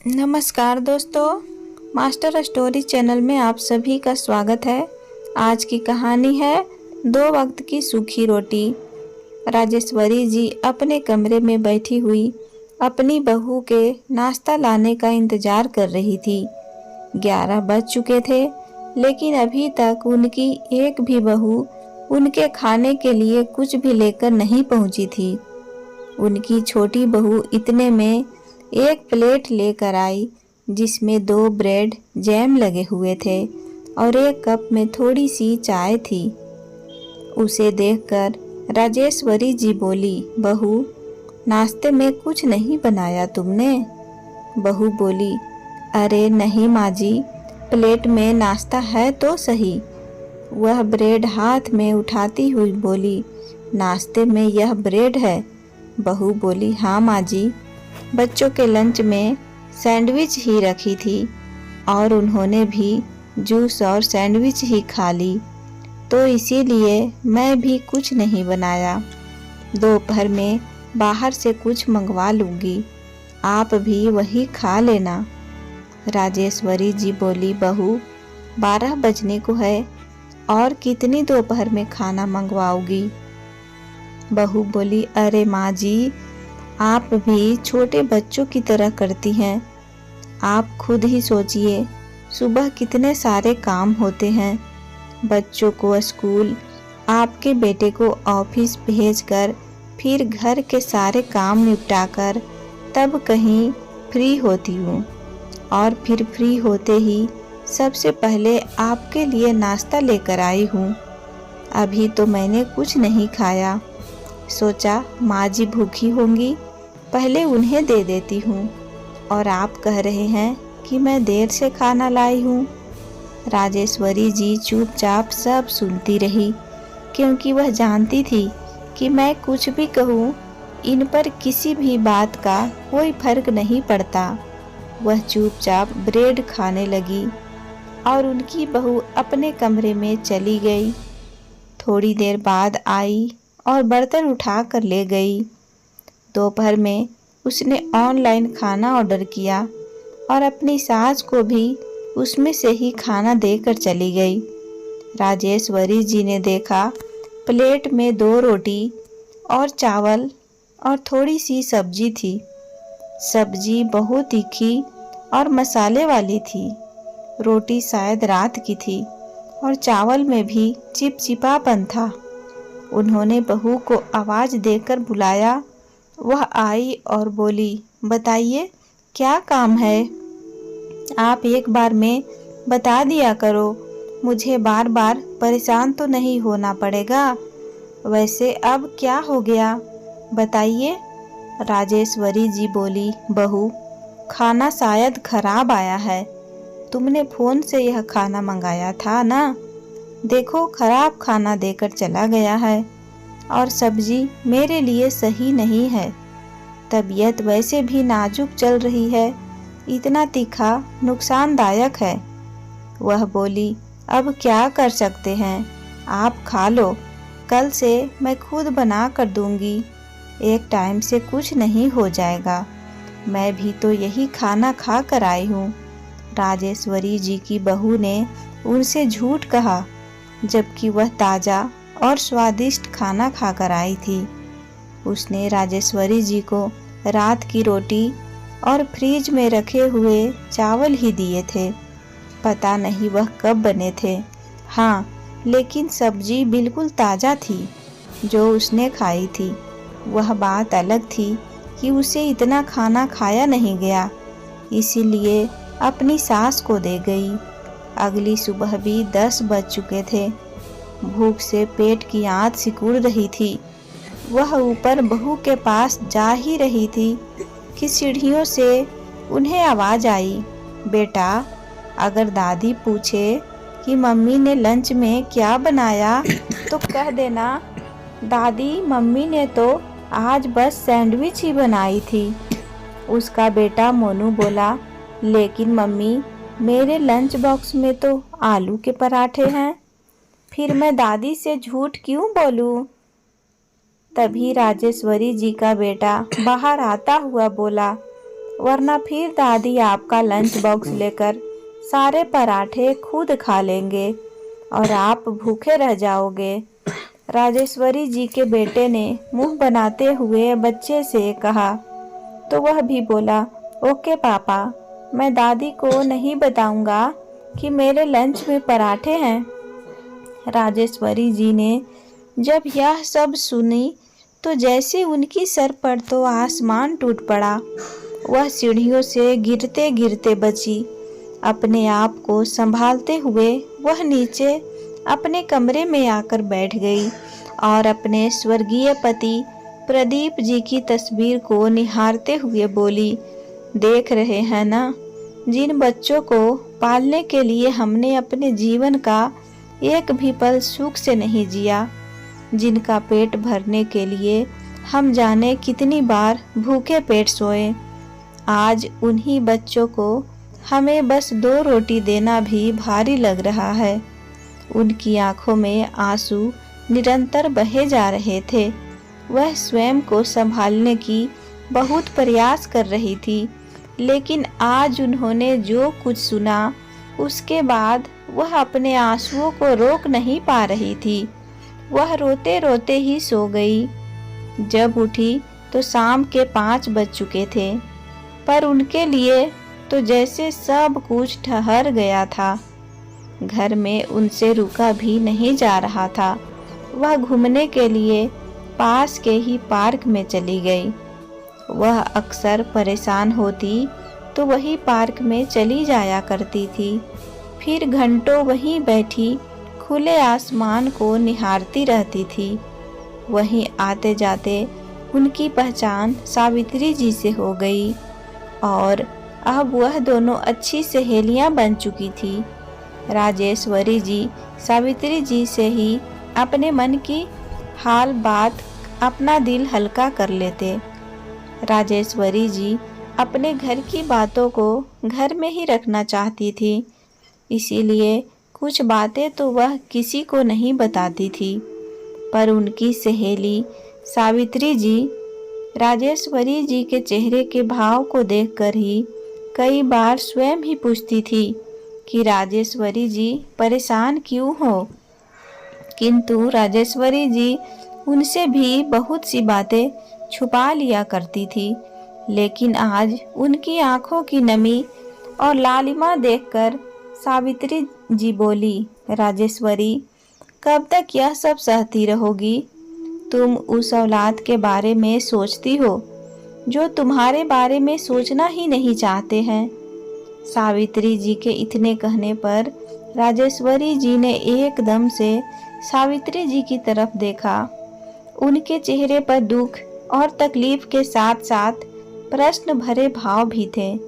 नमस्कार दोस्तों, master story channel में आप सभी का स्वागत है। आज की कहानी है दो वक्त की सूखी रोटी। राजेश्वरी जी अपने कमरे में बैठी हुई अपनी बहू के नाश्ता लाने का इंतजार कर रही थी। 11 बज चुके थे, लेकिन अभी तक उनकी एक भी बहू उनके खाने के लिए कुछ भी लेकर नहीं पहुंची थी। उनकी छोटी बहू इतने में एक प्लेट लेकर आई जिसमें 2 ब्रेड जैम लगे हुए थे और एक कप में थोड़ी सी चाय थी। उसे देखकर राजेश्वरी जी बोली, बहू, नाश्ते में कुछ नहीं बनाया तुमने? बहू बोली, अरे नहीं माँ जी, प्लेट में नाश्ता है तो सही। वह ब्रेड हाथ में उठाती हुई बोली, नाश्ते में यह ब्रेड है? बहू बोली, हाँ माँ जी, बच्चों के लंच में सैंडविच ही रखी थी और उन्होंने भी जूस और सैंडविच ही खा ली, तो इसीलिए मैं भी कुछ नहीं बनाया। दोपहर में बाहर से कुछ मंगवा लूँगी, आप भी वही खा लेना। राजेश्वरी जी बोली, बहू, 12 बजने को है और कितनी दोपहर में खाना मंगवाओगी? बहू बोली, अरे माँ जी, आप भी छोटे बच्चों की तरह करती हैं। आप खुद ही सोचिए, सुबह कितने सारे काम होते हैं। बच्चों को स्कूल, आपके बेटे को ऑफिस भेजकर फिर घर के सारे काम निपटाकर तब कहीं फ्री होती हूँ और फिर फ्री होते ही सबसे पहले आपके लिए नाश्ता लेकर आई हूँ। अभी तो मैंने कुछ नहीं खाया, सोचा माँ जी भूखी होंगी, पहले उन्हें दे देती हूँ, और आप कह रहे हैं कि मैं देर से खाना लाई हूँ। राजेश्वरी जी चुपचाप सब सुनती रही, क्योंकि वह जानती थी कि मैं कुछ भी कहूँ, इन पर किसी भी बात का कोई फर्क नहीं पड़ता। वह चुपचाप ब्रेड खाने लगी और उनकी बहू अपने कमरे में चली गई। थोड़ी देर बाद आई और बर्तन उठा कर ले गई। दोपहर में उसने ऑनलाइन खाना ऑर्डर किया और अपनी सास को भी उसमें से ही खाना देकर चली गई। राजेश्वरी जी ने देखा प्लेट में 2 रोटी और चावल और थोड़ी सी सब्जी थी। सब्जी बहुत तीखी और मसाले वाली थी। रोटी शायद रात की थी और चावल में भी चिपचिपापन था। उन्होंने बहू को आवाज़ देकर बुलाया। वह आई और बोली, बताइए क्या काम है? आप एक बार में बता दिया करो, मुझे बार बार परेशान तो नहीं होना पड़ेगा। वैसे अब क्या हो गया, बताइए। राजेश्वरी जी बोली, बहू, खाना शायद खराब आया है। तुमने फ़ोन से यह खाना मंगाया था ना? देखो, खराब खाना देकर चला गया है और सब्जी मेरे लिए सही नहीं है। तबीयत वैसे भी नाजुक चल रही है, इतना तीखा नुकसानदायक है। वह बोली, अब क्या कर सकते हैं, आप खा लो, कल से मैं खुद बना कर दूंगी। एक टाइम से कुछ नहीं हो जाएगा, मैं भी तो यही खाना खा कर आई हूँ। राजेश्वरी जी की बहू ने उनसे झूठ कहा, जबकि वह ताज़ा और स्वादिष्ट खाना खाकर आई थी। उसने राजेश्वरी जी को रात की रोटी और फ्रिज में रखे हुए चावल ही दिए थे। पता नहीं वह कब बने थे। हाँ, लेकिन सब्जी बिल्कुल ताज़ा थी जो उसने खाई थी। वह बात अलग थी कि उसे इतना खाना खाया नहीं गया, इसीलिए अपनी सास को दे गई। अगली सुबह भी 10 बज चुके थे। भूख से पेट की आंत सिकुड़ रही थी। वह ऊपर बहू के पास जा ही रही थी कि सीढ़ियों से उन्हें आवाज़ आई, बेटा, अगर दादी पूछे कि मम्मी ने लंच में क्या बनाया तो कह देना, दादी, मम्मी ने तो आज बस सैंडविच ही बनाई थी। उसका बेटा मोनू बोला, लेकिन मम्मी, मेरे लंच बॉक्स में तो आलू के पराठे हैं, फिर मैं दादी से झूठ क्यों बोलूं? तभी राजेश्वरी जी का बेटा बाहर आता हुआ बोला, वरना फिर दादी आपका लंच बॉक्स लेकर सारे पराठे खुद खा लेंगे और आप भूखे रह जाओगे। राजेश्वरी जी के बेटे ने मुंह बनाते हुए बच्चे से कहा, तो वह भी बोला, ओके पापा, मैं दादी को नहीं बताऊंगा कि मेरे लंच में पराठे हैं। राजेश्वरी जी ने जब यह सब सुनी तो जैसे उनकी सर पर तो आसमान टूट पड़ा। वह सीढ़ियों से गिरते गिरते बची। अपने आप को संभालते हुए वह नीचे अपने कमरे में आकर बैठ गई और अपने स्वर्गीय पति प्रदीप जी की तस्वीर को निहारते हुए बोली, देख रहे हैं ना, जिन बच्चों को पालने के लिए हमने अपने जीवन का एक भी पल सुख से नहीं जिया, जिनका पेट भरने के लिए हम जाने कितनी बार भूखे पेट सोए, आज उन्हीं बच्चों को हमें बस 2 रोटी देना भी भारी लग रहा है। उनकी आंखों में आंसू निरंतर बहे जा रहे थे। वह स्वयं को संभालने की बहुत प्रयास कर रही थी, लेकिन आज उन्होंने जो कुछ सुना उसके बाद वह अपने आंसुओं को रोक नहीं पा रही थी। वह रोते रोते ही सो गई। जब उठी तो शाम के 5 बज चुके थे, पर उनके लिए तो जैसे सब कुछ ठहर गया था। घर में उनसे रुका भी नहीं जा रहा था। वह घूमने के लिए पास के ही पार्क में चली गई। वह अक्सर परेशान होती तो वही पार्क में चली जाया करती थी, फिर घंटों वहीं बैठी खुले आसमान को निहारती रहती थी। वहीं आते जाते उनकी पहचान सावित्री जी से हो गई और अब वह दोनों अच्छी सहेलियां बन चुकी थी। राजेश्वरी जी सावित्री जी से ही अपने मन की हाल बात, अपना दिल हल्का कर लेते। राजेश्वरी जी अपने घर की बातों को घर में ही रखना चाहती थी, इसीलिए कुछ बातें तो वह किसी को नहीं बताती थी। पर उनकी सहेली सावित्री जी राजेश्वरी जी के चेहरे के भाव को देखकर ही कई बार स्वयं ही पूछती थी कि राजेश्वरी जी परेशान क्यों हो, किंतु राजेश्वरी जी उनसे भी बहुत सी बातें छुपा लिया करती थी। लेकिन आज उनकी आंखों की नमी और लालिमा देखकर सावित्री जी बोली, राजेश्वरी, कब तक यह सब सहती रहोगी? तुम उस औलाद के बारे में सोचती हो जो तुम्हारे बारे में सोचना ही नहीं चाहते हैं। सावित्री जी के इतने कहने पर राजेश्वरी जी ने एकदम से सावित्री जी की तरफ देखा। उनके चेहरे पर दुख और तकलीफ के साथ साथ प्रश्न भरे भाव भी थे,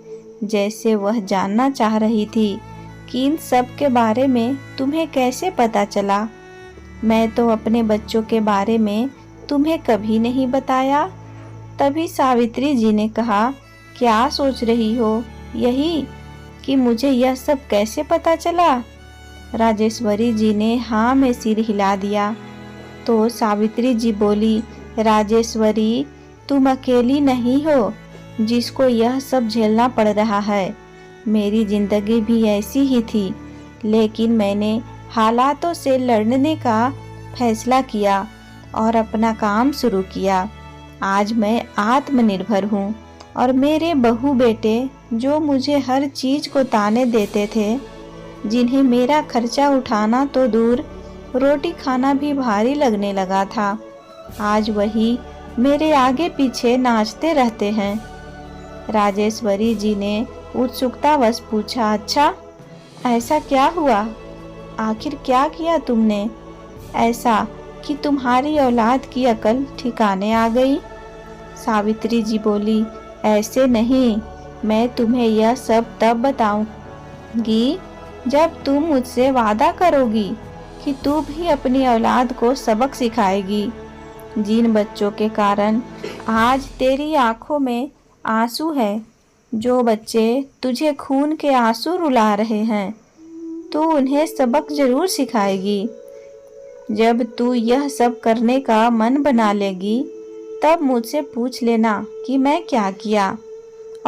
जैसे वह जानना चाह रही थी कि इन सब के बारे में तुम्हें कैसे पता चला। मैं तो अपने बच्चों के बारे में तुम्हें कभी नहीं बताया। तभी सावित्री जी ने कहा, क्या सोच रही हो? यही कि मुझे यह सब कैसे पता चला? राजेश्वरी जी ने हाँ में सिर हिला दिया। तो सावित्री जी बोली, राजेश्वरी, तुम अकेली नहीं हो जिसको यह सब झेलना पड़ रहा है। मेरी जिंदगी भी ऐसी ही थी, लेकिन मैंने हालातों से लड़ने का फैसला किया और अपना काम शुरू किया। आज मैं आत्मनिर्भर हूँ और मेरे बहू बेटे जो मुझे हर चीज को ताने देते थे, जिन्हें मेरा खर्चा उठाना तो दूर रोटी खाना भी भारी लगने लगा था, आज वही मेरे आगे पीछे नाचते रहते हैं। राजेश्वरी जी ने उत्सुकतावश पूछा, अच्छा ऐसा क्या हुआ? आखिर क्या किया तुमने ऐसा कि तुम्हारी औलाद की अकल ठिकाने आ गई? सावित्री जी बोली, ऐसे नहीं, मैं तुम्हें यह सब तब बताऊंगी जब तुम मुझसे वादा करोगी कि तू भी अपनी औलाद को सबक सिखाएगी। जिन बच्चों के कारण आज तेरी आंखों में आंसू है, जो बच्चे तुझे खून के आंसू रुला रहे हैं, तू उन्हें सबक जरूर सिखाएगी। जब तू यह सब करने का मन बना लेगी, तब मुझसे पूछ लेना कि मैं क्या किया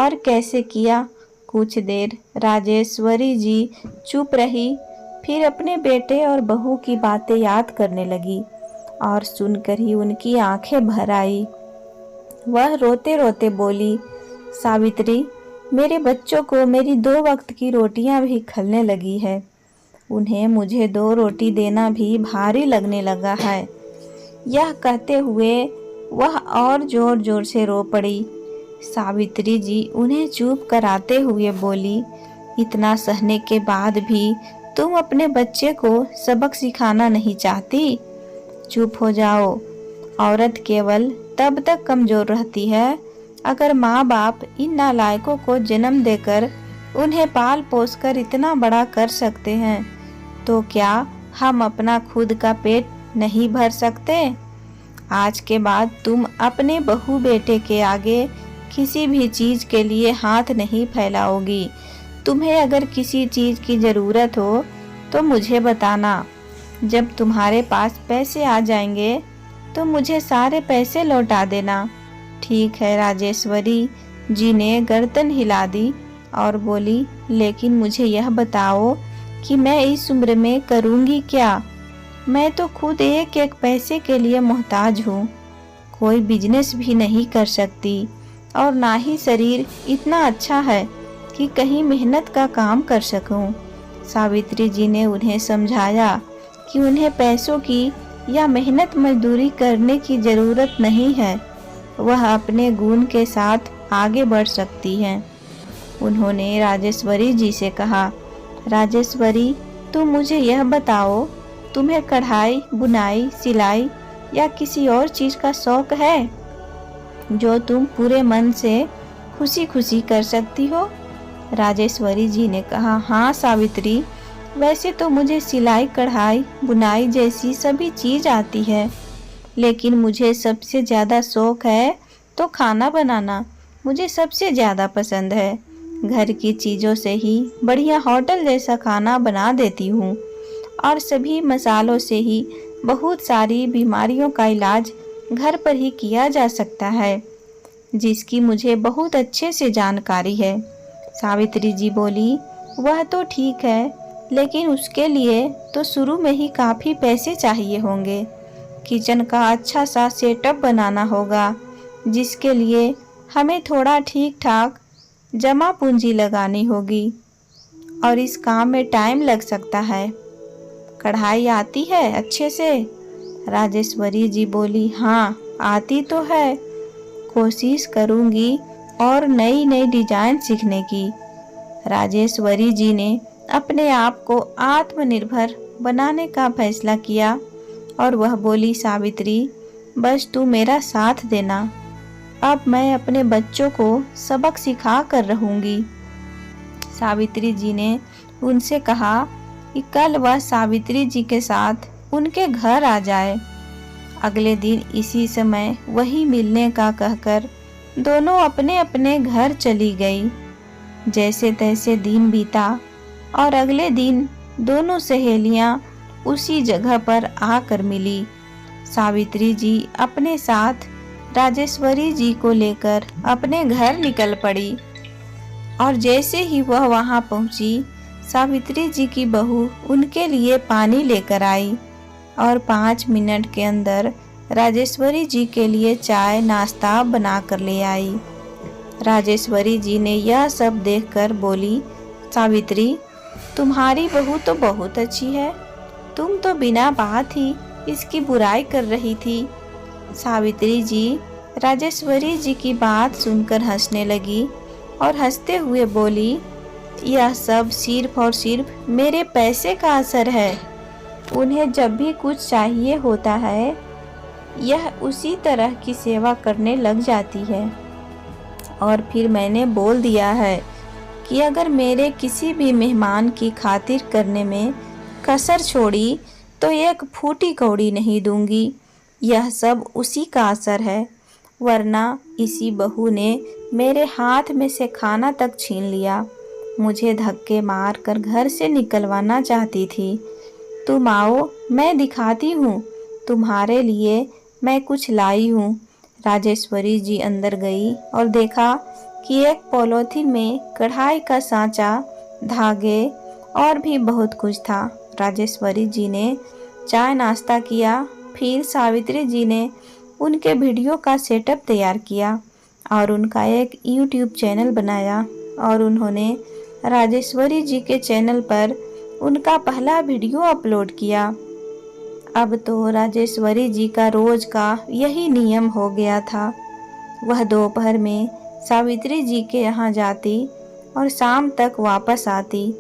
और कैसे किया। कुछ देर राजेश्वरी जी चुप रही, फिर अपने बेटे और बहू की बातें याद करने लगी और सुनकर ही उनकी आंखें भर आई। वह रोते रोते बोली, सावित्री, मेरे बच्चों को मेरी 2 वक्त की रोटियां भी खलने लगी है। उन्हें मुझे 2 रोटी देना भी भारी लगने लगा है। यह कहते हुए वह और जोर जोर से रो पड़ी। सावित्री जी उन्हें चुप कराते हुए बोली, इतना सहने के बाद भी तुम अपने बच्चे को सबक सिखाना नहीं चाहती? चुप हो जाओ। औरत केवल तब तक कमजोर रहती है अगर माँ बाप इन नालायकों को जन्म देकर उन्हें पाल पोस कर इतना बड़ा कर सकते हैं, तो क्या हम अपना खुद का पेट नहीं भर सकते? आज के बाद तुम अपने बहू बेटे के आगे किसी भी चीज के लिए हाथ नहीं फैलाओगी। तुम्हें अगर किसी चीज की जरूरत हो तो मुझे बताना। जब तुम्हारे पास पैसे आ जाएंगे तो मुझे सारे पैसे लौटा देना। ठीक है। राजेश्वरी जी ने गर्दन हिला दी और बोली, लेकिन मुझे यह बताओ कि मैं इस उम्र में करूँगी क्या? मैं तो खुद एक एक पैसे के लिए मोहताज हूँ। कोई बिजनेस भी नहीं कर सकती और ना ही शरीर इतना अच्छा है कि कहीं मेहनत का काम कर सकूं। सावित्री जी ने उन्हें समझाया कि उन्हें पैसों की या मेहनत मजदूरी करने की जरूरत नहीं है, वह अपने गुण के साथ आगे बढ़ सकती हैं। उन्होंने राजेश्वरी जी से कहा, राजेश्वरी, तुम मुझे यह बताओ, तुम्हें कढ़ाई, बुनाई, सिलाई या किसी और चीज का शौक है जो तुम पूरे मन से खुशी खुशी कर सकती हो? राजेश्वरी जी ने कहा, हाँ सावित्री, वैसे तो मुझे सिलाई, कढ़ाई, बुनाई जैसी सभी चीज आती है, लेकिन मुझे सबसे ज़्यादा शौक है तो खाना बनाना मुझे सबसे ज़्यादा पसंद है। घर की चीज़ों से ही बढ़िया होटल जैसा खाना बना देती हूँ और सभी मसालों से ही बहुत सारी बीमारियों का इलाज घर पर ही किया जा सकता है, जिसकी मुझे बहुत अच्छे से जानकारी है। सावित्री जी बोली, वह तो ठीक है, लेकिन उसके लिए तो शुरू में ही काफ़ी पैसे चाहिए होंगे। किचन का अच्छा सा सेटअप बनाना होगा, जिसके लिए हमें थोड़ा ठीक ठाक जमा पूंजी लगानी होगी और इस काम में टाइम लग सकता है। कढ़ाई आती है अच्छे से? राजेश्वरी जी बोली, हाँ आती तो है, कोशिश करूँगी और नई नई डिजाइन सीखने की। राजेश्वरी जी ने अपने आप को आत्मनिर्भर बनाने का फैसला किया और वह बोली, सावित्री, बस तू मेरा साथ देना। अब मैं अपने बच्चों को सबक सिखा कर रहूंगी। सावित्री जी ने उनसे कहा कि कल वह सावित्री जी के साथ उनके घर आ जाए। अगले दिन इसी समय वही मिलने का कहकर दोनों अपने अपने घर चली गई। जैसे तैसे दिन बीता और अगले दिन दोनों सहेलियां उसी जगह पर आकर मिली। सावित्री जी अपने साथ राजेश्वरी जी को लेकर अपने घर निकल पड़ी और जैसे ही वह वहां पहुंची, सावित्री जी की बहू उनके लिए पानी लेकर आई और 5 मिनट के अंदर राजेश्वरी जी के लिए चाय नाश्ता बना कर ले आई। राजेश्वरी जी ने यह सब देखकर बोली, सावित्री, तुम्हारी बहू तो बहुत अच्छी है, तुम तो बिना बात ही इसकी बुराई कर रही थी। सावित्री जी राजेश्वरी जी की बात सुनकर हंसने लगी और हंसते हुए बोली, यह सब सिर्फ और सिर्फ मेरे पैसे का असर है। उन्हें जब भी कुछ चाहिए होता है, यह उसी तरह की सेवा करने लग जाती है। और फिर मैंने बोल दिया है कि अगर मेरे किसी भी मेहमान की खातिर करने में कसर छोड़ी तो एक फूटी कौड़ी नहीं दूंगी। यह सब उसी का असर है, वरना इसी बहू ने मेरे हाथ में से खाना तक छीन लिया, मुझे धक्के मार कर घर से निकलवाना चाहती थी। तुम आओ, मैं दिखाती हूँ तुम्हारे लिए मैं कुछ लाई हूँ। राजेश्वरी जी अंदर गई और देखा कि एक पॉलीथीन में कढ़ाई का सांचा, धागे और भी बहुत कुछ था। राजेश्वरी जी ने चाय नाश्ता किया। फिर सावित्री जी ने उनके वीडियो का सेटअप तैयार किया और उनका एक यूट्यूब चैनल बनाया और उन्होंने राजेश्वरी जी के चैनल पर उनका पहला वीडियो अपलोड किया। अब तो राजेश्वरी जी का रोज का यही नियम हो गया था। वह दोपहर में सावित्री जी के यहाँ जाती और शाम तक वापस आती।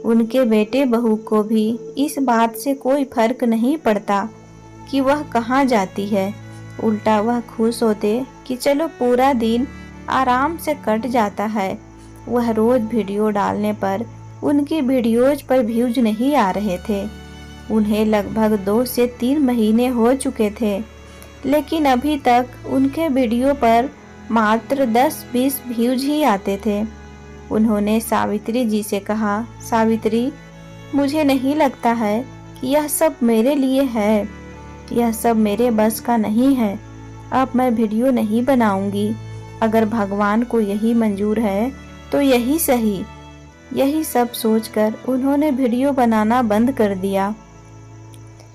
उनके बेटे बहू को भी इस बात से कोई फर्क नहीं पड़ता कि वह कहाँ जाती है। उल्टा वह खुश होते कि चलो पूरा दिन आराम से कट जाता है। वह रोज वीडियो डालने पर उनकी वीडियोज पर व्यूज नहीं आ रहे थे। उन्हें लगभग 2 से 3 महीने हो चुके थे, लेकिन अभी तक उनके वीडियो पर मात्र 10-20 व्यूज ही आते थे। उन्होंने सावित्री जी से कहा, सावित्री, मुझे नहीं लगता है कि यह सब मेरे लिए है। यह सब मेरे बस का नहीं है। अब मैं वीडियो नहीं बनाऊंगी। अगर भगवान को यही मंजूर है तो यही सही। यही सब सोचकर उन्होंने वीडियो बनाना बंद कर दिया।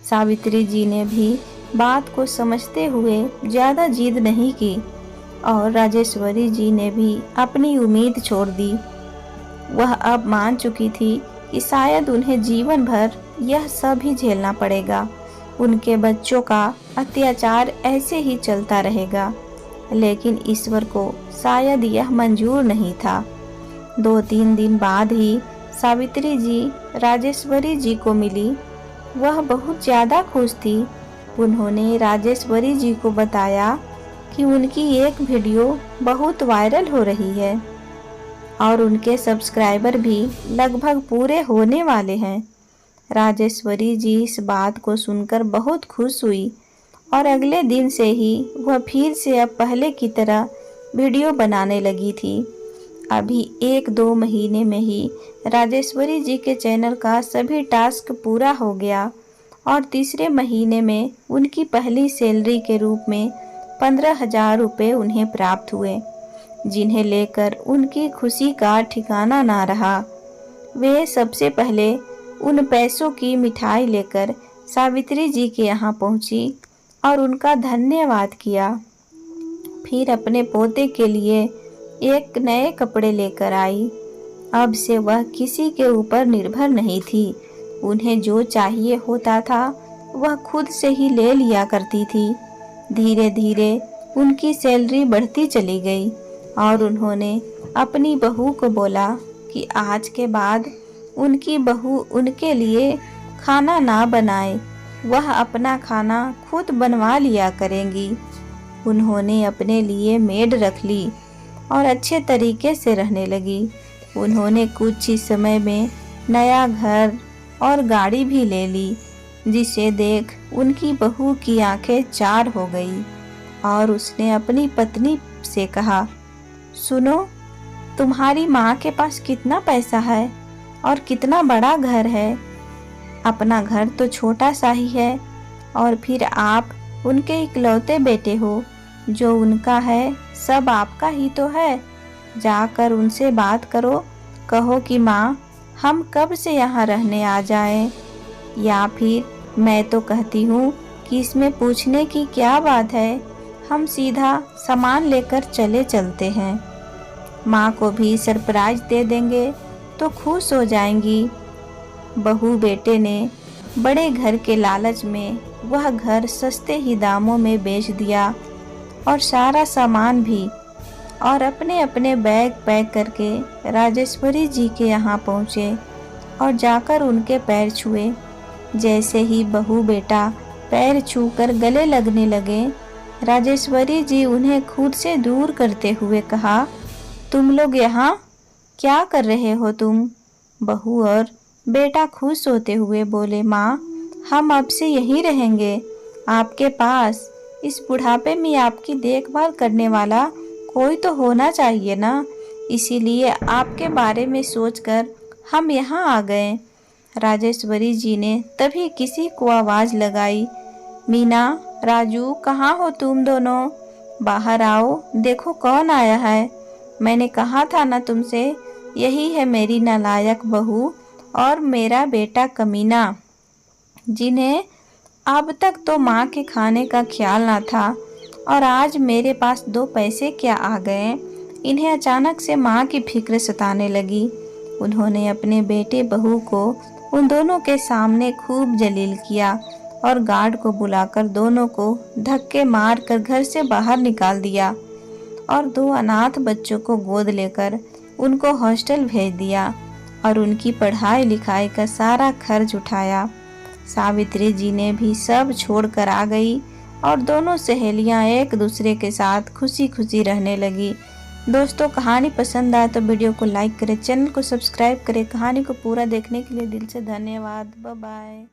सावित्री जी ने भी बात को समझते हुए ज़्यादा जिद नहीं की और राजेश्वरी जी ने भी अपनी उम्मीद छोड़ दी। वह अब मान चुकी थी कि शायद उन्हें जीवन भर यह सब ही झेलना पड़ेगा। उनके बच्चों का अत्याचार ऐसे ही चलता रहेगा, लेकिन ईश्वर को शायद यह मंजूर नहीं था। 2-3 दिन बाद ही सावित्री जी राजेश्वरी जी को मिली। वह बहुत ज़्यादा खुश थी। उन्होंने राजेश्वरी जी को बताया कि उनकी एक वीडियो बहुत वायरल हो रही है और उनके सब्सक्राइबर भी लगभग पूरे होने वाले हैं। राजेश्वरी जी इस बात को सुनकर बहुत खुश हुई और अगले दिन से ही वह फिर से अब पहले की तरह वीडियो बनाने लगी थी। अभी 1-2 महीने में ही राजेश्वरी जी के चैनल का सभी टास्क पूरा हो गया और तीसरे महीने में उनकी पहली सैलरी के रूप में 15,000 रुपये उन्हें प्राप्त हुए, जिन्हें लेकर उनकी खुशी का ठिकाना ना रहा। वे सबसे पहले उन पैसों की मिठाई लेकर सावित्री जी के यहाँ पहुँची और उनका धन्यवाद किया। फिर अपने पोते के लिए एक नए कपड़े लेकर आई। अब से वह किसी के ऊपर निर्भर नहीं थी। उन्हें जो चाहिए होता था वह खुद से ही ले लिया करती थी। धीरे धीरे उनकी सैलरी बढ़ती चली गई और उन्होंने अपनी बहू को बोला कि आज के बाद उनकी बहू उनके लिए खाना ना बनाए, वह अपना खाना खुद बनवा लिया करेंगी। उन्होंने अपने लिए मेड रख ली और अच्छे तरीके से रहने लगी। उन्होंने कुछ ही समय में नया घर और गाड़ी भी ले ली, जिसे देख उनकी बहू की आंखें चार हो गई और उसने अपनी पत्नी से कहा, सुनो, तुम्हारी माँ के पास कितना पैसा है और कितना बड़ा घर है। अपना घर तो छोटा सा ही है और फिर आप उनके इकलौते बेटे हो। जो उनका है सब आपका ही तो है। जाकर उनसे बात करो, कहो कि माँ, हम कब से यहाँ रहने आ जाएं। या फिर मैं तो कहती हूँ कि इसमें पूछने की क्या बात है, हम सीधा सामान लेकर चले चलते हैं। माँ को भी सरप्राइज दे देंगे तो खुश हो जाएंगी। बहू बेटे ने बड़े घर के लालच में वह घर सस्ते ही दामों में बेच दिया और सारा सामान भी, और अपने अपने बैग पैक करके राजेश्वरी जी के यहाँ पहुँचे और जाकर उनके पैर छुए। जैसे ही बहू बेटा पैर छूकर गले लगने लगे, राजेश्वरी जी उन्हें खुद से दूर करते हुए कहा, तुम लोग यहाँ क्या कर रहे हो तुम? बहू और बेटा खुश होते हुए बोले, माँ, हम अब से यहीं रहेंगे आपके पास। इस बुढ़ापे में आपकी देखभाल करने वाला कोई तो होना चाहिए ना, इसीलिए आपके बारे में सोचकर हम यहाँ आ गए। राजेश्वरी जी ने तभी किसी को आवाज़ लगाई, मीना, राजू, कहाँ हो तुम दोनों? बाहर आओ, देखो कौन आया है। मैंने कहा था ना तुमसे, यही है मेरी नालायक बहू और मेरा बेटा कमीना, जिन्हें अब तक तो माँ के खाने का ख्याल ना था और आज मेरे पास 2 पैसे क्या आ गए। इन्हें अचानक से माँ की फिक्र सताने लगी। उन्होंने अपने बेटे बहू को उन दोनों के सामने खूब जलील किया और गार्ड को बुलाकर दोनों को धक्के मारकर घर से बाहर निकाल दिया और 2 अनाथ बच्चों को गोद लेकर उनको हॉस्टल भेज दिया और उनकी पढ़ाई लिखाई का सारा खर्च उठाया। सावित्री जी ने भी सब छोड़कर आ गई और दोनों सहेलियां एक दूसरे के साथ खुशी खुशी रहने लगी। दोस्तों, कहानी पसंद आए तो वीडियो को लाइक करें, चैनल को सब्सक्राइब करें। कहानी को पूरा देखने के लिए दिल से धन्यवाद। Bye bye.